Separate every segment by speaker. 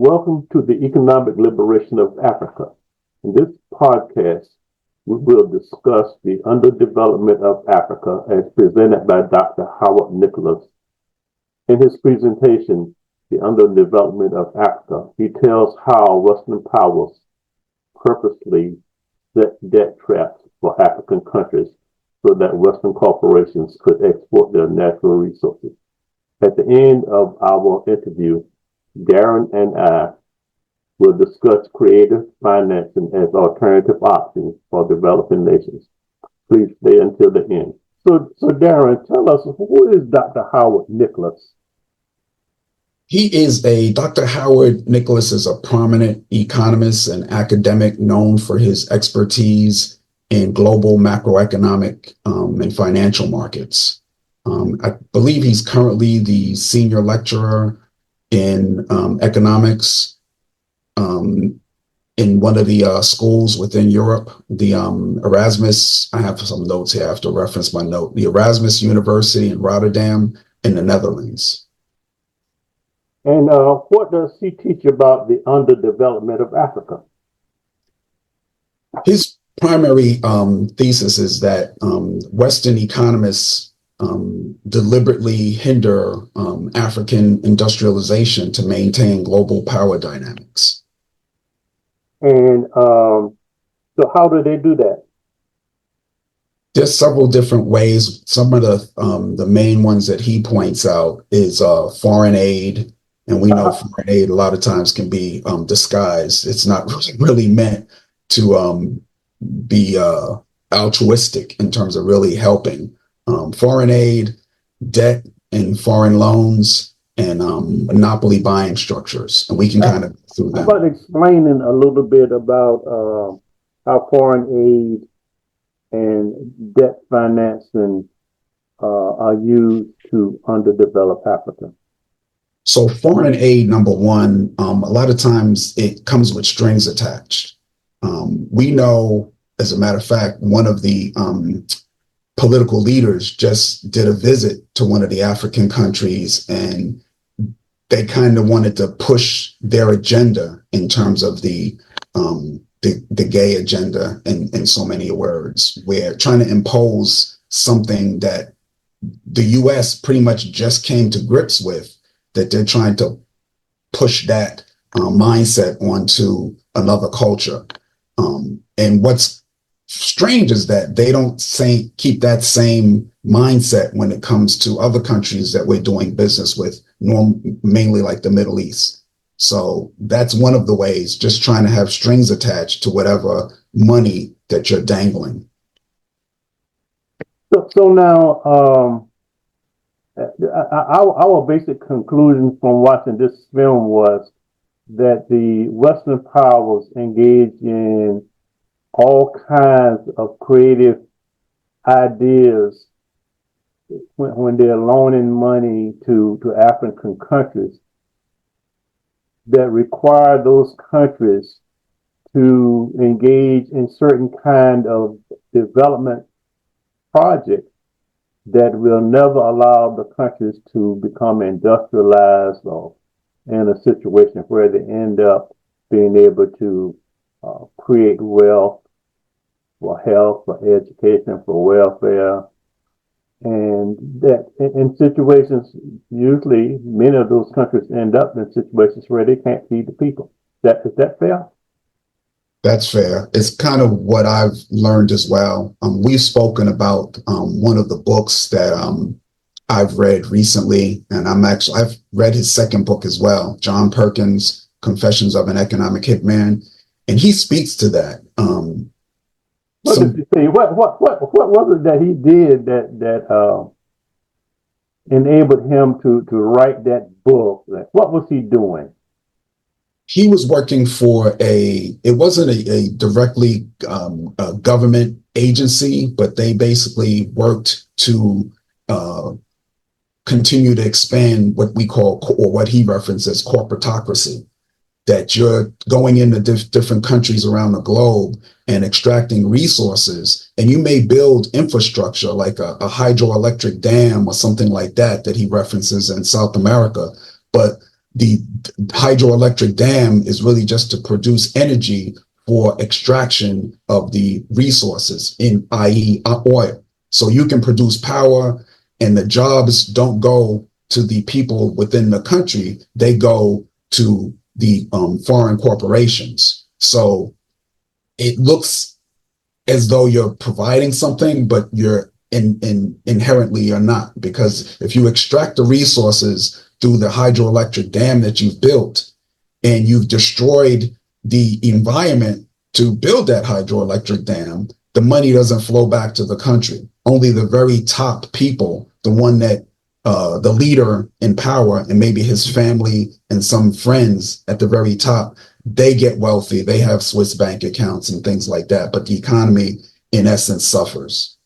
Speaker 1: Welcome to the Economic Liberation of Africa. In this podcast, we will discuss the underdevelopment of Africa as presented by Dr. Howard Nicholas. In his presentation, The Underdevelopment of Africa, he tells how Western powers purposely set debt traps for African countries so that Western corporations could export their natural resources. At the end of our interview, Darren and I will discuss creative financing as alternative options for developing nations. Please stay until the end. So Darren, tell us, who is Dr. Howard Nicholas?
Speaker 2: Dr. Howard Nicholas is a prominent economist and academic known for his expertise in global macroeconomic and financial markets. I believe he's currently the senior lecturer in economics in one of the schools within Europe, the Erasmus. I have some notes here. I have to reference my note. The Erasmus University in Rotterdam in the Netherlands.
Speaker 1: And what does he teach about the underdevelopment of Africa?
Speaker 2: His primary thesis is that Western economists deliberately hinder African industrialization to maintain global power dynamics.
Speaker 1: And so how do they do that?
Speaker 2: There's several different ways. Some of the main ones that he points out is foreign aid. And we know foreign aid a lot of times can be disguised. It's not really meant to be altruistic in terms of really helping. Foreign aid, debt and foreign loans, and monopoly buying structures. And we can kind of go through that.
Speaker 1: How about explaining a little bit about how foreign aid and debt financing are used to underdevelop Africa?
Speaker 2: So foreign aid, number one, a lot of times it comes with strings attached. We know, as a matter of fact, one of the political leaders just did a visit to one of the African countries, and they kind of wanted to push their agenda in terms of the gay agenda in so many words. We're trying to impose something that the U.S. pretty much just came to grips with, that they're trying to push that mindset onto another culture. And what's strange is that they don't keep that same mindset when it comes to other countries that we're doing business with, mainly like the Middle East. So that's one of the ways, just trying to have strings attached to whatever money that you're dangling.
Speaker 1: So now, our basic conclusion from watching this film was that the Western powers engage in all kinds of creative ideas when they're loaning money to African countries that require those countries to engage in certain kind of development projects that will never allow the countries to become industrialized or in a situation where they end up being able to create wealth for health, for education, for welfare. And that in situations, usually many of those countries end up in situations where they can't feed the people. Is that fair?
Speaker 2: That's fair. It's kind of what I've learned as well. We've spoken about one of the books that I've read recently, and I've read his second book as well, John Perkins' Confessions of an Economic Hitman, and he speaks to that.
Speaker 1: What did he say? What was it that he did that enabled him to write that book? What was he doing?
Speaker 2: He was working for it wasn't a directly a government agency, but they basically worked to continue to expand what we call, or what he references, corporatocracy. That you're going into different countries around the globe and extracting resources, and you may build infrastructure like a hydroelectric dam or something like that he references in South America. But the hydroelectric dam is really just to produce energy for extraction of the resources, i.e. oil. So you can produce power, and the jobs don't go to the people within the country, they go to the foreign corporations. So it looks as though you're providing something, but you're inherently you're not, because if you extract the resources through the hydroelectric dam that you've built, and you've destroyed the environment to build that hydroelectric dam, the money doesn't flow back to the country. Only the very top people, the one that the leader in power and maybe his family and some friends at the very top, they get wealthy. They have Swiss bank accounts and things like that. But the economy, in essence, suffers.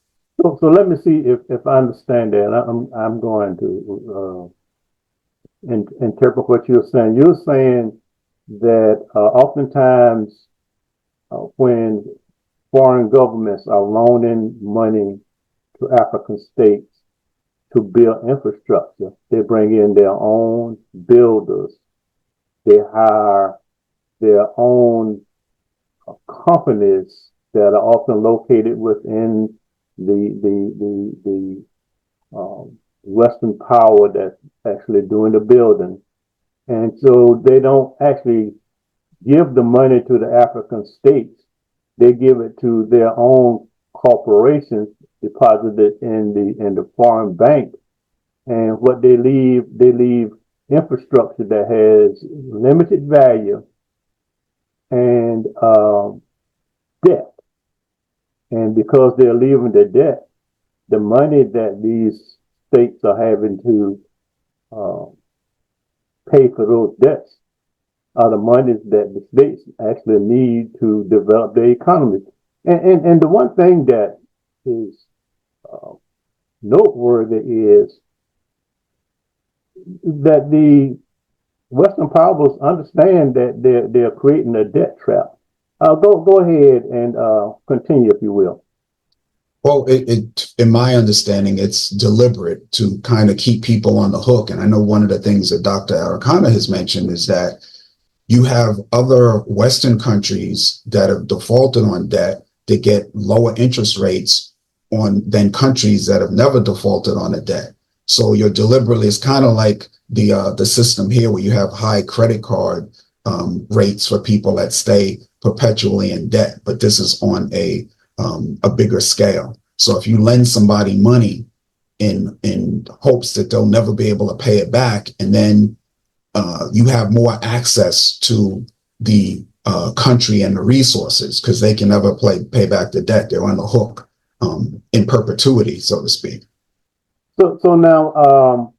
Speaker 1: So let me see if I understand that. I'm going to interpret what you're saying. You're saying that oftentimes when foreign governments are loaning money to African states to build infrastructure, they bring in their own builders. They hire their own companies that are often located within the Western power that's actually doing the building. And so they don't actually give the money to the African states. They give it to their own corporations deposited in the foreign bank. And what they leave infrastructure that has limited value and debt. And because they're leaving the debt, the money that these states are having to pay for those debts are the monies that the states actually need to develop their economy. And the one thing that is noteworthy is that the Western powers understand that they're creating a debt trap. Go ahead and continue, if you will.
Speaker 2: Well, in my understanding, it's deliberate to kind of keep people on the hook. And I know one of the things that Dr. Arikana has mentioned is that you have other Western countries that have defaulted on debt that get lower interest rates than countries that have never defaulted on a debt. So you're deliberately, it's kind of like the system here where you have high credit card rates for people that stay perpetually in debt, but this is on a bigger scale. So if you lend somebody money in hopes that they'll never be able to pay it back, and then you have more access to the country and the resources because they can never pay back the debt. They're on the hook in perpetuity, so to speak.
Speaker 1: So now,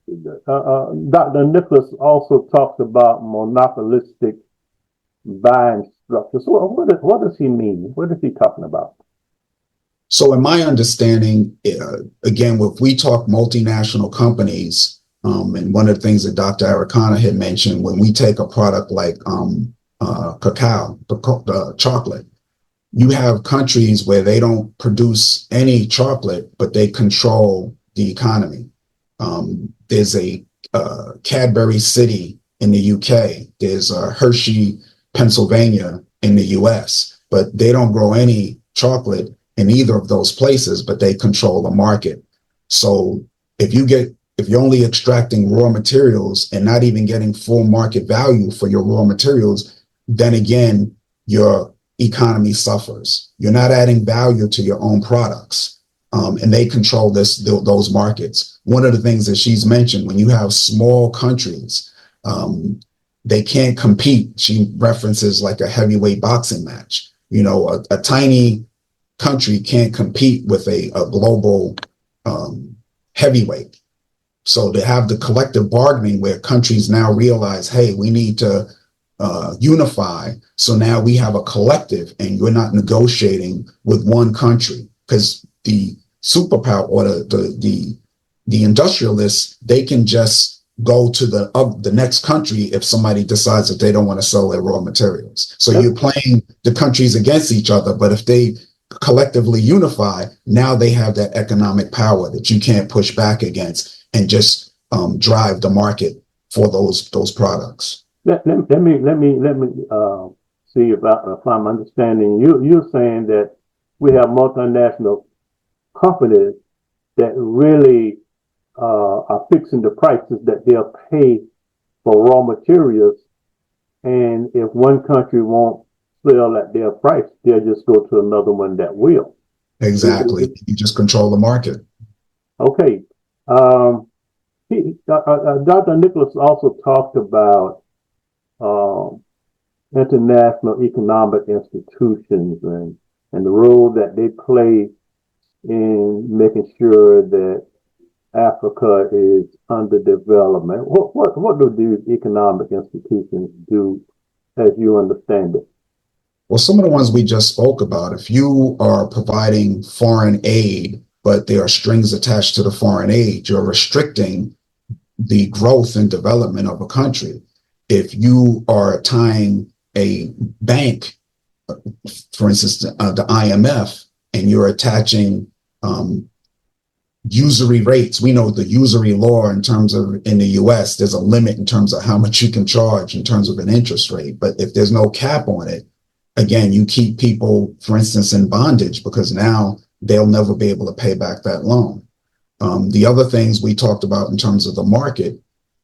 Speaker 1: Dr. Nicholas also talks about monopolistic buying structure. So what does he mean? What is he talking about?
Speaker 2: So in my understanding, again, if we talk multinational companies, and one of the things that Dr. Arikana had mentioned, when we take a product like cacao, the chocolate, you have countries where they don't produce any chocolate, but they control the economy. There's a Cadbury City in the UK. There's a Hershey, Pennsylvania in the US, but they don't grow any chocolate in either of those places, but they control the market. So if you're only extracting raw materials and not even getting full market value for your raw materials, then again, your economy suffers. You're not adding value to your own products, and they control those markets. One of the things that she's mentioned, when you have small countries, they can't compete. She references like a heavyweight boxing match. You know, a tiny country can't compete with a global heavyweight. So to have the collective bargaining where countries now realize, hey, we need to unify. So now we have a collective and you're not negotiating with one country, because the superpower or the industrialists, they can just go to the next country if somebody decides that they don't want to sell their raw materials. So you're playing the countries against each other, but if they collectively unify, now they have that economic power that you can't push back against and just drive the market for those products.
Speaker 1: Let me see if I'm understanding you. You're saying that we have multinational companies that really are fixing the prices that they'll pay for raw materials, and if one country won't sell at their price, they'll just go to another one that will.
Speaker 2: Exactly. You just control the market.
Speaker 1: Okay. Dr. Nicholas also talked about international economic institutions and the role that they play in making sure that Africa is under development. What do these economic institutions do as you understand it?
Speaker 2: Well, some of the ones we just spoke about, if you are providing foreign aid, but there are strings attached to the foreign aid, you're restricting the growth and development of a country. If you are tying a bank, for instance, the IMF, and you're attaching usury rates, we know the usury law in terms of in the US, there's a limit in terms of how much you can charge in terms of an interest rate. But if there's no cap on it, again, you keep people, for instance, in bondage because now they'll never be able to pay back that loan. The other things we talked about in terms of the market,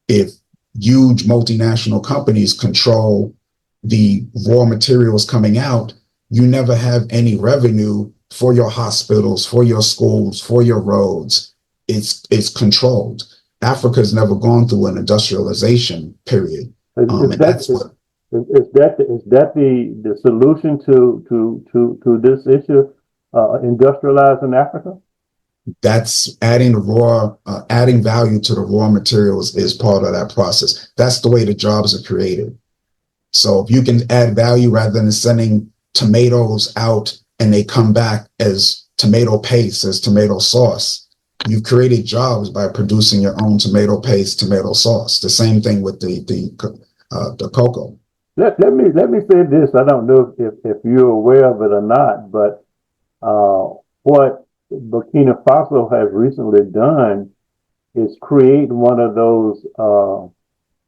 Speaker 2: if huge multinational companies control the raw materials coming out, you never have any revenue for your hospitals, for your schools, for your roads. It's controlled. Africa's never gone through an industrialization period.
Speaker 1: Is that the solution to this issue? Industrializing Africa?
Speaker 2: That's adding adding value to the raw materials is part of that process. That's the way the jobs are created. So if you can add value rather than sending tomatoes out and they come back as tomato paste, as tomato sauce, you've created jobs by producing your own tomato paste, tomato sauce. The same thing with the cocoa.
Speaker 1: Let me say this. I don't know if you're aware of it or not, but what Burkina Faso has recently done is create one of those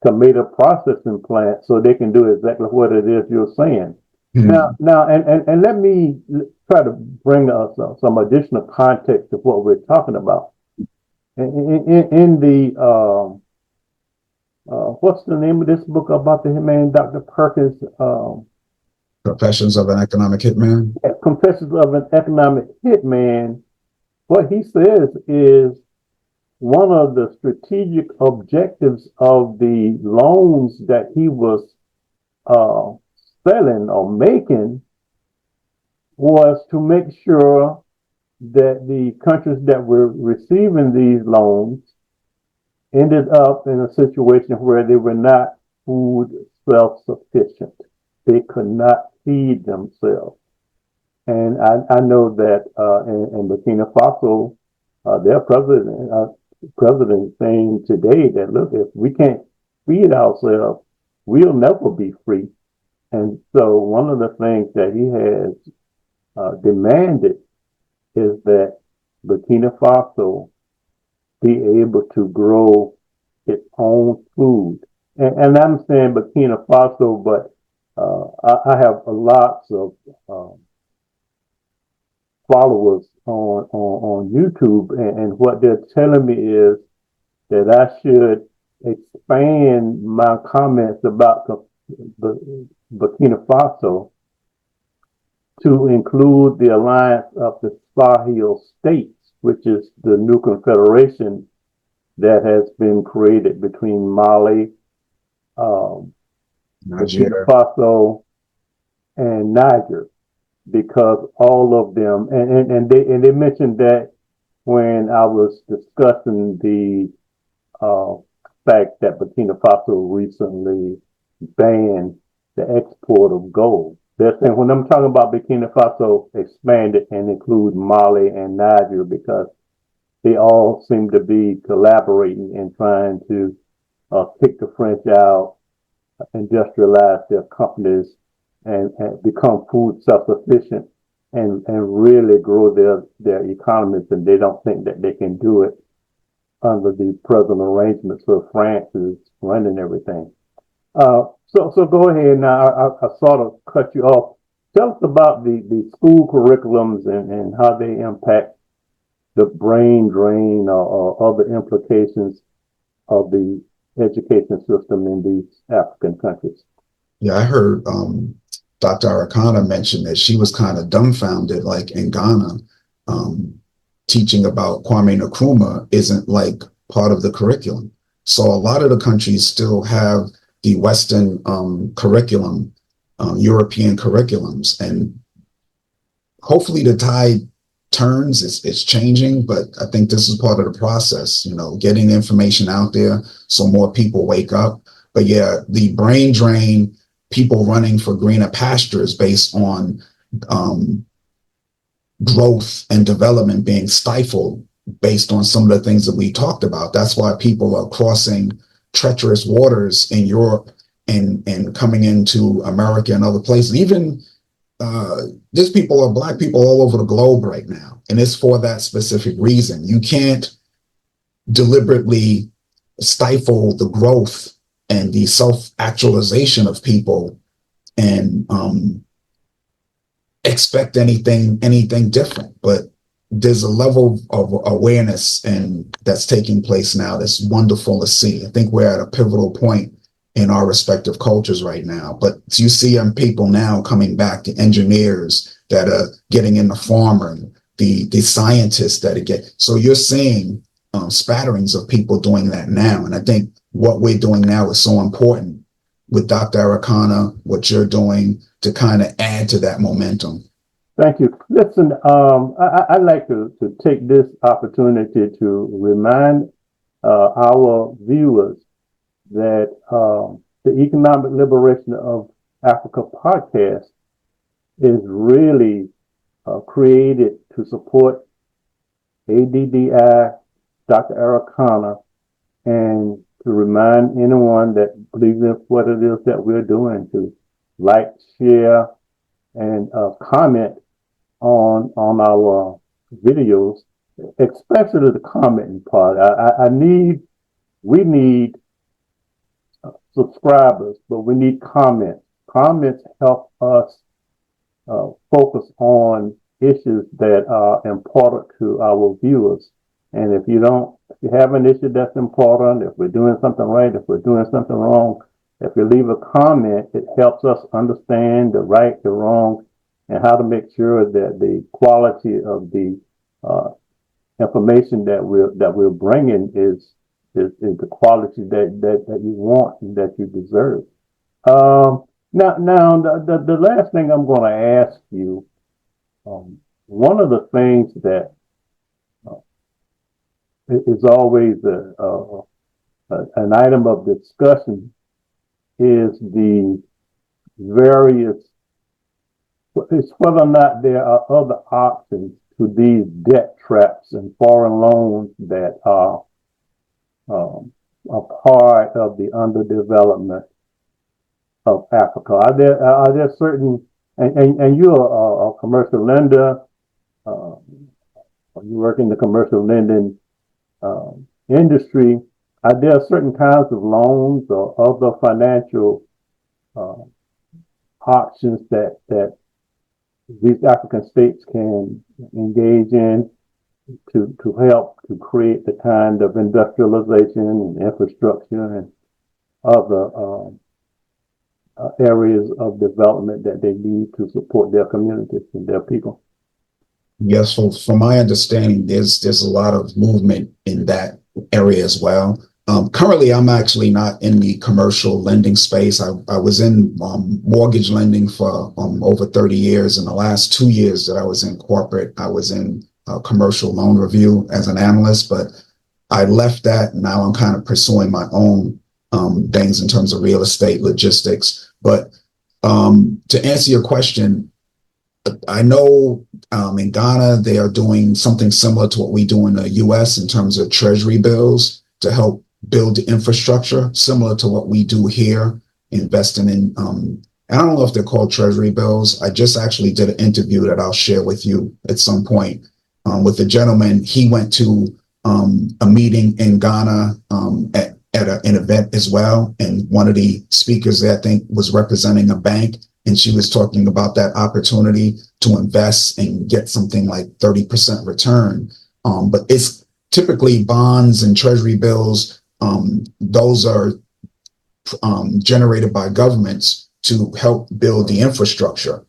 Speaker 1: tomato processing plants so they can do exactly what it is you're saying. Mm-hmm. Now, and let me try to bring us some additional context of what we're talking about. In the what's the name of this book about the hitman, Dr. Perkins?
Speaker 2: Confessions of an Economic Hitman.
Speaker 1: Yeah, Confessions of an Economic Hitman. What he says is one of the strategic objectives of the loans that he was selling or making was to make sure that the countries that were receiving these loans ended up in a situation where they were not food self-sufficient. They could not feed themselves. And I know that in Burkina Faso, their president saying today that, look, if we can't feed ourselves, we'll never be free. And so one of the things that he has demanded is that Burkina Faso be able to grow its own food. And I'm saying Burkina Faso, but I have lots of followers on YouTube, and what they're telling me is that I should expand my comments about Burkina Faso to include the alliance of the Sahel states, which is the new confederation that has been created between Mali, Burkina Faso, and Niger, because all of them, and they mentioned that when I was discussing the fact that Burkina Faso recently banned the export of gold. They're saying when I'm talking about Burkina Faso expanded and include Mali and Niger, because they all seem to be collaborating and trying to pick the French out, industrialize their companies, and become food self-sufficient and really grow their economies, and they don't think that they can do it under the present arrangements where France is running everything. So go ahead now. I sort of cut you off. Tell us about the school curriculums and how they impact the brain drain or other implications of the education system in these African countries.
Speaker 2: Yeah, I heard Dr. Arakana mention that she was kind of dumbfounded, like in Ghana, teaching about Kwame Nkrumah isn't like part of the curriculum. So a lot of the countries still have the Western curriculum, European curriculums, and hopefully the tide turns. It's changing, but I think this is part of the process, getting the information out there so more people wake up. But yeah, the brain drain, people running for greener pastures based on growth and development being stifled based on some of the things that we talked about. That's why people are crossing treacherous waters in Europe and coming into America and other places. Even there's Black people all over the globe right now, and it's for that specific reason. You can't deliberately stifle the growth and the self-actualization of people and expect anything different. But there's a level of awareness and that's taking place now that's wonderful to see. I think we're at a pivotal point in our respective cultures right now. But you see people now coming back, the engineers that are getting into farming, the scientists that are so you're seeing spatterings of people doing that now. And I think what we're doing now is so important with Dr. Arakana, what you're doing to kind of add to that momentum.
Speaker 1: Thank you. Listen, I'd like to take this opportunity to remind our viewers that the Economic Liberation of Africa podcast is really created to support ADDI, Dr. Arakana, and to remind anyone that believes in what it is that we're doing to like, share, and comment on our videos, especially the commenting part. We need subscribers, but we need comments. Comments help us focus on issues that are important to our viewers. And if you have an issue that's important, if we're doing something right, if we're doing something wrong, if you leave a comment, it helps us understand the right, the wrong, and how to make sure that the quality of the information that we're bringing is the quality that you want and that you deserve. Now, the last thing I'm going to ask you, one of the things that is always an item of discussion is it's whether or not there are other options to these debt traps and foreign loans that are a part of the underdevelopment of Africa. Are there certain, and you're a commercial lender, you work in the commercial lending industry, are there certain kinds of loans or other financial options that these African states can engage in to help to create the kind of industrialization and infrastructure and other areas of development that they need to support their communities and their people?
Speaker 2: Yes, so from my understanding, there's a lot of movement in that area as well. Currently, I'm actually not in the commercial lending space. I was in mortgage lending for over 30 years. In the last 2 years that I was in corporate, I was in commercial loan review as an analyst, but I left that. And now I'm kind of pursuing my own things in terms of real estate logistics. But to answer your question, I know in Ghana, they are doing something similar to what we do in the US in terms of treasury bills to help build the infrastructure, similar to what we do here, investing in, I don't know if they're called treasury bills. I just actually did an interview that I'll share with you at some point with a gentleman. He went to a meeting in Ghana at an event as well. And one of the speakers there, I think, was representing a bank. And she was talking about that opportunity to invest and get something like 30% return. But it's typically bonds and treasury bills. Those are generated by governments to help build the infrastructure.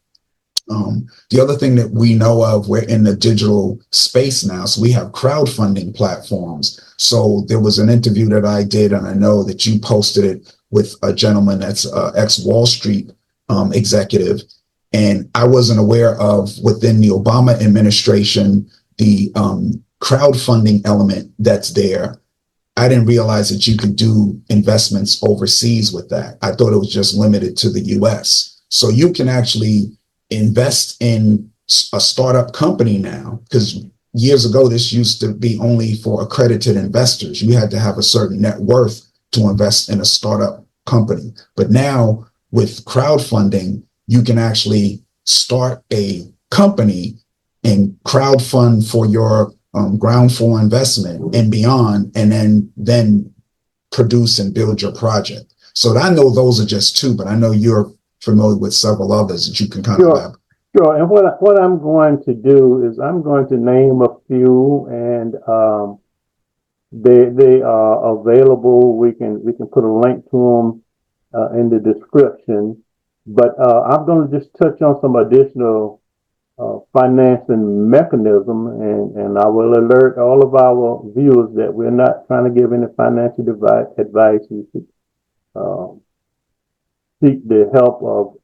Speaker 2: The other thing that we know of, we're in the digital space now, so we have crowdfunding platforms. So there was an interview that I did, and I know that you posted it with a gentleman that's ex-Wall Street executive, and I wasn't aware of within the Obama administration, the crowdfunding element that's there. I didn't realize that you could do investments overseas with that. I thought it was just limited to the US. So you can actually invest in a startup company now, because years ago, this used to be only for accredited investors. You had to have a certain net worth to invest in a startup company. But now with crowdfunding, you can actually start a company and crowdfund for your ground floor investment and beyond, and then produce and build your project. So I know those are just two, but I know you're familiar with several others that you can kind of elaborate.
Speaker 1: Sure. And what I'm going to do is I'm going to name a few, and they are available. We can put a link to them in the description. But I'm going to just touch on some additional financing mechanism, and I will alert all of our viewers that we're not trying to give any financial advice. You should seek the help of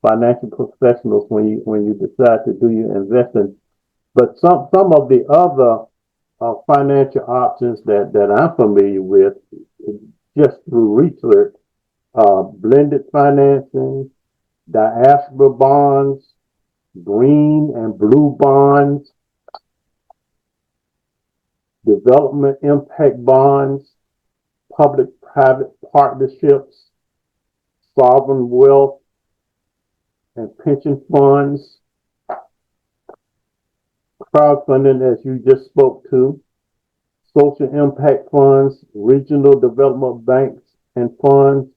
Speaker 1: financial professionals when you decide to do your investing. But some of the other financial options that I'm familiar with, just through research, blended financing, diaspora bonds, green and blue bonds, development impact bonds, public-private partnerships, sovereign wealth and pension funds, crowdfunding, as you just spoke to, social impact funds, regional development banks and funds,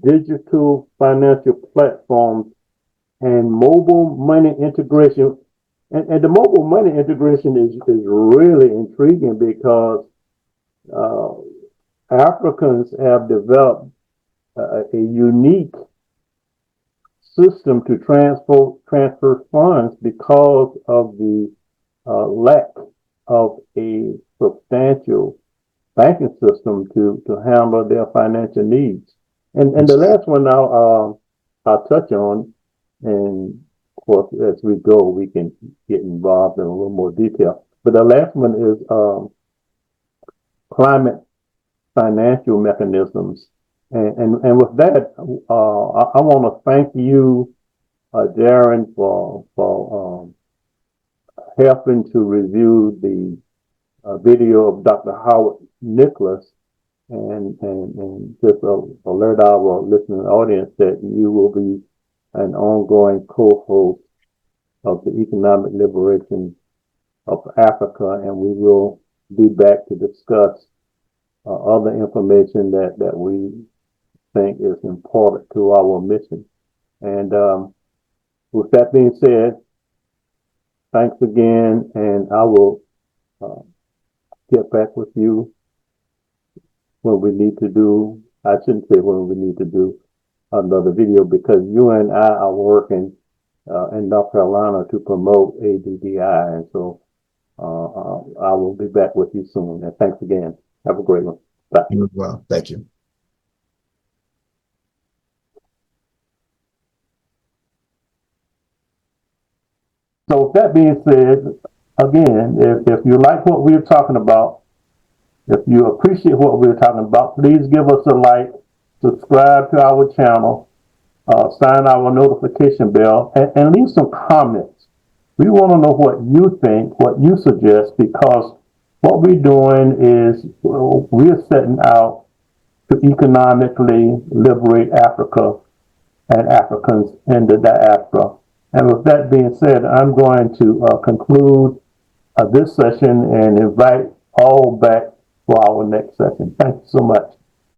Speaker 1: digital financial platforms, and mobile money integration. And the mobile money integration is really intriguing because Africans have developed a unique system to transfer funds because of the lack of a substantial banking system to handle their financial needs. And the last one I'll touch on, and of course as we go we can get involved in a little more detail. But the last one is climate financial mechanisms. And with that, I want to thank you, Darren, for helping to review the video of Dr. Howard Nicholas, and just alert our listening audience that you will be an ongoing co-host of the Economic Liberation of Africa, and we will be back to discuss other information that we think is important to our mission. And with that being said, thanks again, and I will get back with you when we need to do, I shouldn't say when we need to do another video, because you and I are working in North Carolina to promote ADDI, and so I will be back with you soon. And thanks again. Have a great one. Bye.
Speaker 2: You as well. Thank you.
Speaker 1: So with that being said, again, if you like what we're talking about, if you appreciate what we're talking about, please give us a like, subscribe to our channel, sign our notification bell, and leave some comments. We want to know what you think, what you suggest, because what we're doing is we're setting out to economically liberate Africa and Africans in the diaspora. And with that being said, I'm going to conclude this session and invite all back for our next session. Thank you so much.